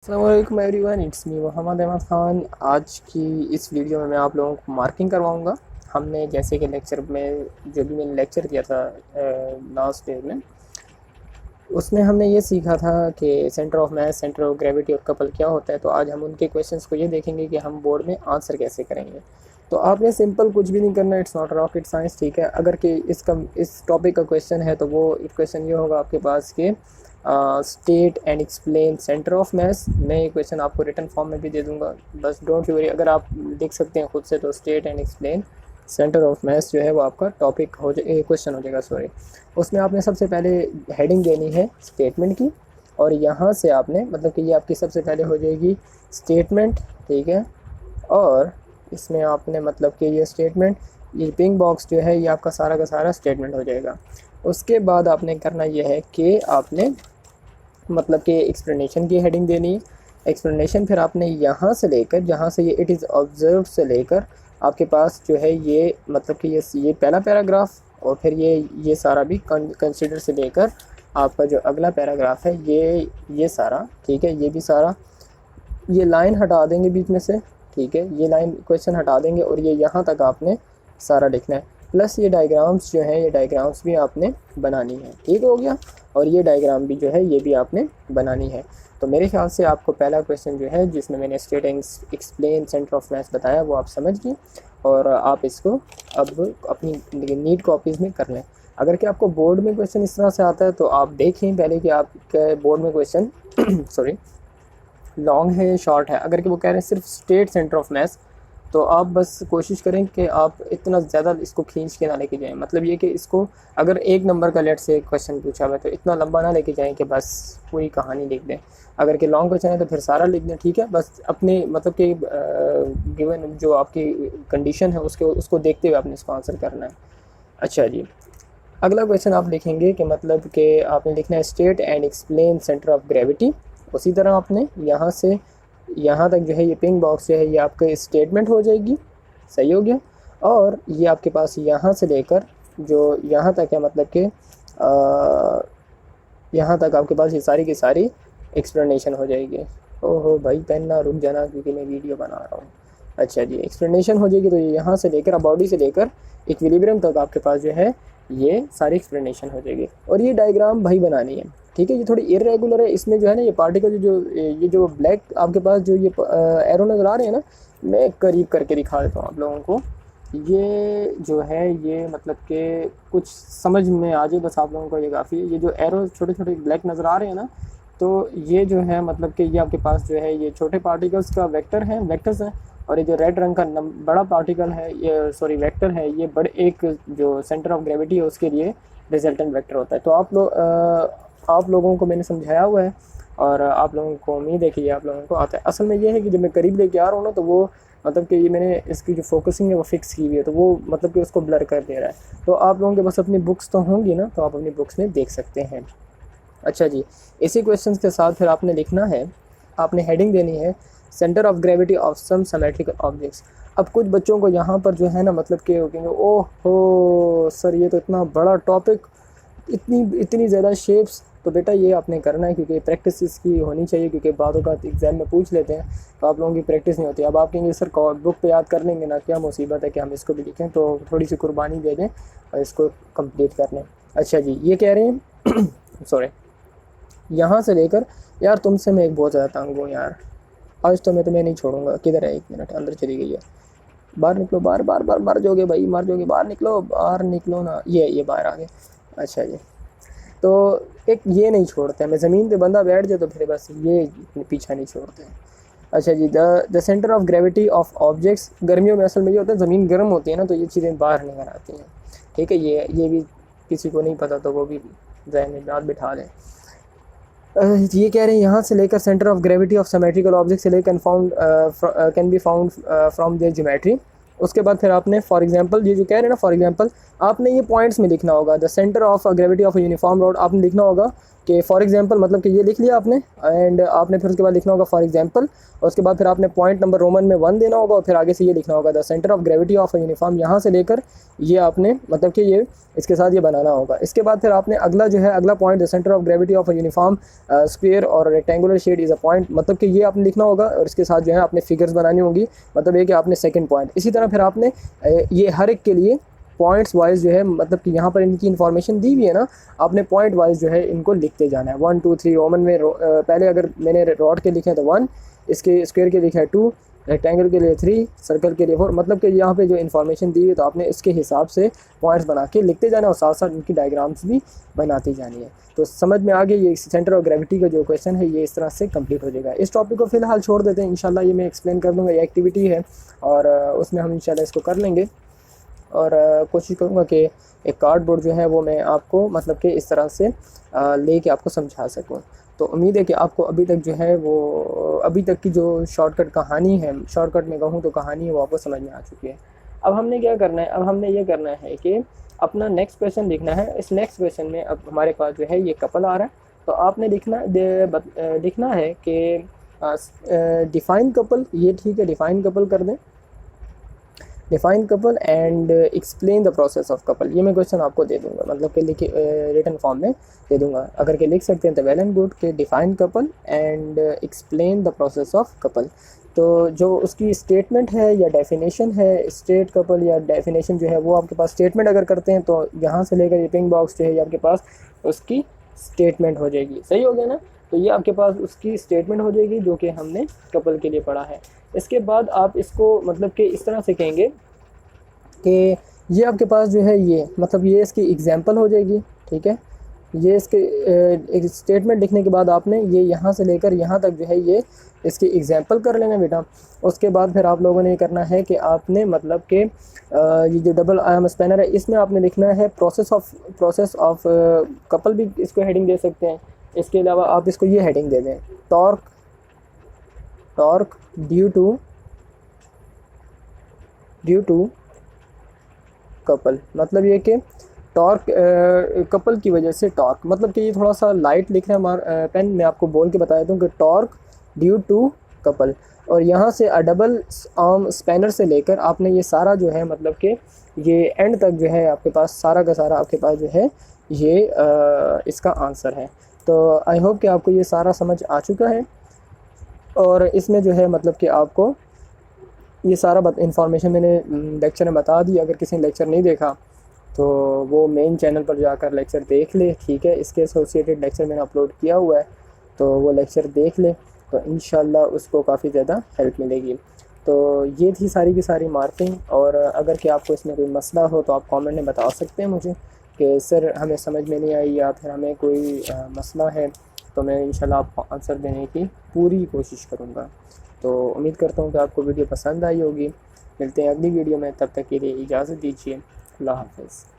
अस्सलामुअलैकुम everyone, it's me Mohammad Ahmed Khan. आज की इस वीडियो में मैं आप लोगों को मार्किंग करवाऊंगा। हमने जैसे कि लेक्चर में जो भी मैंने लेक्चर दिया था लास्ट डे में, उसमें हमने ये सीखा था कि centre of mass, centre of gravity और कपल क्या होता है। तो आज हम उनके क्वेश्चंस को ये देखेंगे कि हम बोर्ड में आंसर कैसे करेंगे। तो आपने सिंपल कुछ भी नहीं करना, इट्स नॉट रॉकेट साइंस, ठीक है। अगर कि इस टॉपिक का क्वेश्चन है तो वो क्वेश्चन ये होगा आपके पास कि state and explain centre of mass. मैं ये क्वेश्चन आपको रिटन फॉर्म में भी दे दूंगा, बस डोंट वरी। अगर आप लिख सकते हैं खुद से तो state and explain centre of mass जो है वो आपका टॉपिक हो जाए, क्वेश्चन हो जाएगा, सॉरी। उसमें आपने सबसे पहले हेडिंग देनी है स्टेटमेंट की, और यहाँ से आपने मतलब कि ये आपकी सबसे पहले हो जाएगी स्टेटमेंट, ठीक है। और इसमें आपने मतलब कि ये स्टेटमेंट, ये पिंक बॉक्स जो है ये आपका सारा का सारा स्टेटमेंट हो जाएगा। उसके बाद आपने करना यह है कि आपने मतलब कि एक्सप्लेनेशन की हेडिंग देनी है। एक्सप्लेनेशन फिर आपने यहाँ से लेकर, जहाँ से ये इट इज़ ऑब्जर्व से लेकर आपके पास जो है ये मतलब कि ये पहला पैराग्राफ, और फिर ये सारा भी कंसिडर से लेकर आपका जो अगला पैराग्राफ है ये सारा, ठीक है। ये भी सारा, ये लाइन हटा देंगे बीच में से, ठीक है। ये लाइन क्वेश्चन हटा देंगे और ये यहाँ तक आपने सारा लिखना है। प्लस ये डायग्राम्स जो हैं, ये डायग्राम्स भी आपने बनानी है, ठीक हो गया। और ये डायग्राम भी जो है ये भी आपने बनानी है। तो मेरे ख्याल से आपको पहला क्वेश्चन जो है जिसमें मैंने state and explain centre of mass बताया वो आप समझ गए, और आप इसको अब अपनी नीट कॉपीज़ में कर लें। अगर कि आपको बोर्ड में क्वेश्चन इस तरह से आता है तो आप देखें पहले कि आपके बोर्ड में क्वेश्चन सॉरी लॉन्ग है शॉर्ट है। अगर कि वो कह रहे हैं सिर्फ स्टेट सेंटर ऑफ मास, तो आप बस कोशिश करें कि आप इतना ज़्यादा इसको खींच के ना लेके जाएं। मतलब ये कि इसको अगर एक नंबर का लेट से क्वेश्चन पूछा हुआ है तो इतना लंबा ना लेके जाएं कि बस पूरी कहानी लिख दें। अगर कि लॉन्ग क्वेश्चन है तो फिर सारा लिख दें, ठीक है। बस अपने मतलब कि गिवन जो आपकी कंडीशन है उसको देखते हुए आपने इसको आंसर करना है। अच्छा जी, अगला क्वेश्चन आप लिखेंगे कि मतलब कि आपने लिखना है state and explain centre of gravity. उसी तरह आपने यहाँ से यहाँ तक जो है ये पिंक बॉक्स जो है ये आपका स्टेटमेंट हो जाएगी, सही हो गया। और ये आपके पास यहाँ से लेकर जो यहाँ तक है मतलब कि यहाँ तक आपके पास ये सारी की सारी एक्सप्लेनेशन हो जाएगी। ओहो भाई पेन ना रुक जाना क्योंकि मैं वीडियो बना रहा हूँ। अच्छा जी, एक्सप्लेनेशन हो जाएगी तो ये यहाँ से लेकर बॉडी से लेकर इक्विलिब्रियम तक आपके पास जो है ये सारी एक्सप्लेनेशन हो जाएगी। और ये डायग्राम भाई बनानी है, ठीक है। ये थोड़ी इरेगुलर है, इसमें जो है ना ये पार्टिकल ये जो ब्लैक आपके पास जो ये एरो नज़र आ रहे हैं ना, मैं करीब करके दिखा देता हूँ आप लोगों को। ये जो है ये मतलब कि कुछ समझ में आ जाए बस आप लोगों को, ये काफ़ी है। ये जो एरो छोटे छोटे ब्लैक नज़र आ रहे हैं ना, तो ये जो है मतलब कि ये आपके पास जो है ये छोटे पार्टिकल्स का वेक्टर्स हैं। और ये जो रेड रंग का बड़ा पार्टिकल है, ये सॉरी वेक्टर है, ये बड़े एक जो सेंटर ऑफ ग्रेविटी है उसके लिए रिजल्टेंट वेक्टर होता है। तो आप लोगों को मैंने समझाया हुआ है और आप लोगों को उम्मीद है कि ये आप लोगों को आता है। असल में ये है कि जब मैं करीब लेके आ रहा हूँ ना, तो वो मतलब कि ये मैंने इसकी जो फोकसिंग है वो फिक्स की हुई है, तो वो मतलब कि उसको ब्लर कर दे रहा है। तो आप लोगों के पास अपनी बुक्स तो होंगी ना, तो आप अपनी बुक्स में देख सकते हैं। अच्छा जी, इसी क्वेश्चन के साथ फिर आपने लिखना है, आपने हेडिंग देनी है centre of gravity of some symmetrical objects. अब कुछ बच्चों को यहाँ पर जो है ना मतलब कि कहेंगे ओह हो सर ये तो इतना बड़ा टॉपिक, इतनी इतनी ज़्यादा शेप्स। तो बेटा ये आपने करना है क्योंकि प्रैक्टिस इसकी होनी चाहिए, क्योंकि बातों का एग्ज़ाम में पूछ लेते हैं तो आप लोगों की प्रैक्टिस नहीं होती। अब आप कहेंगे सर बुक पे याद कर लेंगे ना, क्या मुसीबत है कि हम इसको भी लिखें, तो थोड़ी सी कुर्बानी दे दें और इसको कंप्लीट कर लें। अच्छा जी, ये कह रहे हैं सॉरी, यहाँ से लेकर, यार तुमसे मैं एक बहुत ज़्यादा तंग हूँ यार, आज तो मैं तुम्हें नहीं छोड़ूंगा। किधर है, एक मिनट, अंदर चली गई है। बाहर निकलो, बाहर बाहर बाहर मर जाओगे भाई, मर जाओगे, बाहर निकलो ना। ये बाहर आ गए। अच्छा जी, तो एक ये नहीं छोड़ते हैं, मैं ज़मीन पे बंदा बैठ जाए तो फिर बस ये पीछा नहीं छोड़ते हैं। अच्छा जी, the centre of gravity of objects, गर्मियों में असल में ये होता है ज़मीन गर्म होती है ना, तो ये चीज़ें बाहर निकल आती हैं, ठीक है। ये भी किसी को नहीं पता तो वो भी जहन में बात बिठा लें। ये कह रहे हैं यहाँ से लेकर centre of gravity of symmetrical object से लेकर can be found from their geometry. उसके बाद फिर आपने फॉर एग्जांपल ये जो कह रहे हैं ना, फॉर एग्जांपल आपने ये पॉइंट्स में लिखना होगा। The centre of gravity of uniform rod, आपने लिखना होगा कि फॉर एग्जांपल मतलब कि ये लिख लिया आपने, एंड आपने फिर उसके बाद लिखना होगा फॉर एग्जांपल, और उसके बाद फिर आपने पॉइंट नंबर रोमन में 1 देना होगा, और फिर आगे से ये लिखना होगा the centre of gravity of a uniform, यहाँ से लेकर ये आपने मतलब कि ये इसके साथ ये बनाना होगा। इसके बाद फिर आपने अगला जो है अगला point the centre of gravity of a uniform square और rectangular shape is a point, मतलब कि ये आपने लिखना होगा, और इसके साथ जो है आपने फिगर्स बनानी होगी, मतलब ये कि आपने सेकंड पॉइंट। इसी तरह फिर आपने ये हर एक के लिए पॉइंट्स वाइज जो है मतलब कि यहाँ पर इनकी इन्फॉर्मेशन दी हुई है ना, आपने पॉइंट वाइज जो है इनको लिखते जाना है। 1 2 3 रोमन में पहले अगर मैंने रॉड के लिखे हैं तो 1, इसके स्क्वायर के लिखा है 2, रेक्टेंगल के लिए 3, सर्कल के लिए 4, मतलब कि यहाँ पे जो इन्फॉर्मेशन दी है तो आपने इसके हिसाब से पॉइंट्स बना के लिखते जाना और साथ साथ इनकी डायग्राम्स भी बनाती जानी है। तो समझ में आ गया, ये सेंटर ऑफ ग्रेविटी का जो क्वेश्चन है ये इस तरह से कंप्लीट हो जाएगा। इस टॉपिक को फिलहाल छोड़ देते हैं, इंशाल्लाह ये मैं एक्सप्लेन कर दूँगा, ये एक्टिविटी है और उसमें हम इंशाल्लाह इसको कर लेंगे। और कोशिश करूँगा कि एक कार्डबोर्ड जो है वो मैं आपको मतलब कि इस तरह से ले के आपको समझा सकूँ। तो उम्मीद है कि आपको अभी तक जो है वो अभी तक की जो शॉर्टकट कहानी है, शॉर्टकट में कहूँ तो कहानी है, वो आपको समझ में आ चुकी है। अब हमने क्या करना है, अब हमने ये करना है कि अपना नेक्स्ट क्वेश्चन लिखना है। इस नेक्स्ट क्वेश्चन में अब हमारे पास जो है ये कपल आ रहा है, तो आपने लिखना है कि डिफ़ाइन कपल, ये ठीक है, डिफ़ाइन कपल कर दें, define couple and explain the process of couple. ये मैं क्वेश्चन आपको दे दूंगा, मतलब कि लिखे रिटन फॉर्म में दे दूंगा। अगर के लिख सकते हैं तो वेल एंड गुड, के define couple and explain the process of couple. तो जो उसकी स्टेटमेंट है या डेफिनेशन है, स्टेट कपल या डेफिनेशन जो है वो आपके पास स्टेटमेंट अगर करते हैं तो यहाँ से लेकर ये पिंक बॉक्स जो है ये आपके पास उसकी स्टेटमेंट हो जाएगी। सही हो गया ना? तो ये आपके पास उसकी स्टेटमेंट हो जाएगी जो कि हमने कपल के लिए पढ़ा है। इसके बाद आप इसको मतलब कि इस तरह से कहेंगे कि ये आपके पास जो है ये मतलब ये इसकी एग्जांपल हो जाएगी, ठीक है। ये इसके एक स्टेटमेंट लिखने के बाद आपने ये यहाँ से लेकर यहाँ तक जो है ये इसकी एग्जांपल कर लेना बेटा। उसके बाद फिर आप लोगों ने ये करना है कि आपने मतलब कि ये जो डबल आर्म स्पैनर है इसमें आपने लिखना है प्रोसेस ऑफ कपल, भी इसको हेडिंग दे सकते हैं। इसके अलावा आप इसको ये हेडिंग दे दें, टॉर्क ड्यू टू कपल, मतलब ये कि टॉर्क कपल की वजह से टॉर्क, मतलब कि ये थोड़ा सा लाइट लिख रहे हैं हमारा पेन, मैं आपको बोल के बताया दूँ कि टॉर्क ड्यू टू कपल। और यहाँ से डबल आर्म स्पैनर से लेकर आपने ये सारा जो है मतलब कि ये एंड तक जो है आपके पास सारा का सारा आपके पास जो है ये इसका आंसर है। तो आई होप कि आपको ये सारा समझ आ चुका है, और इसमें जो है मतलब कि आपको ये सारा इन्फॉर्मेशन मैंने लेक्चर में बता दी। अगर किसी ने लेक्चर नहीं देखा तो वो मेन चैनल पर जाकर लेक्चर देख ले, ठीक है। इसके एसोसिएटेड लेक्चर मैंने अपलोड किया हुआ है, तो वो लेक्चर देख ले, तो इंशाल्लाह उसको काफ़ी ज़्यादा हेल्प मिलेगी। तो ये थी सारी की सारी मार्किंग, और अगर कि आपको इसमें कोई मसला हो तो आप कमेंट में बता सकते हैं मुझे कि सर हमें समझ में नहीं आई या फिर हमें कोई मसला है, तो मैं इंशाल्लाह आपको आंसर देने की पूरी कोशिश करूँगा। तो उम्मीद करता हूँ कि आपको वीडियो पसंद आई होगी। मिलते हैं अगली वीडियो में, तब तक के लिए इजाज़त दीजिए। अल्लाह हाफ़िज़।